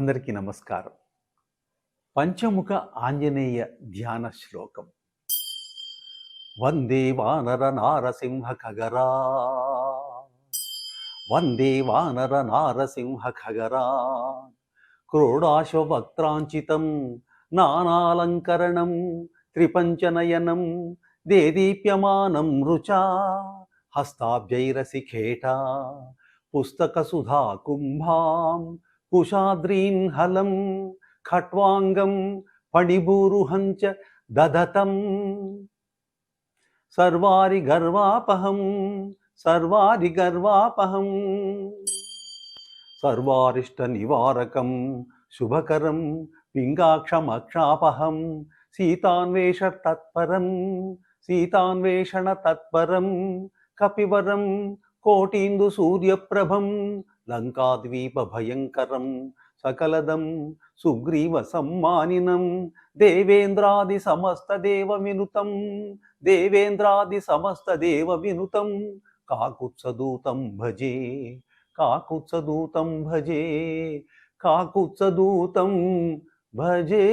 అందరికీ నమస్కారం. పంచముఖ ఆంజనేయ ధ్యాన శ్లోకం. వందే వానర నారసింహ ఖగరా, వందే వానర నారసింహ ఖగరా, క్రోడాశ్వవక్త్రాంచితం నానాలంకరణం త్రిపంచనయనం దేదీప్యమానం రుచా హస్తాబ్జైరసిఖేటా పుస్తకసుధా కుంభాం కుశాద్రీన్ హలం ఖట్వాంగం ఫణిభూరుహంచ దదతం సర్వారి గర్వాపహం సర్వారి గర్వాపహం సర్వారిష్ట నివారకం శుభకరం పింగాక్షమక్షాపహం సీతాన్వేష తత్పరం సీతాన్వేషణ తత్పరం కపివరం కోటీందు సూర్యప్రభం లంకాద్వీప భయంకరం సకలదం సుగ్రీవ సమ్మానినం దేవేంద్రాది సమస్త దేవ వినుతం దేవేంద్రాది సమస్త దేవ వినుతం కాకుత్సదూతం భజే కాకుత్సదూతం భజే కాకుత్సదూతం భజే.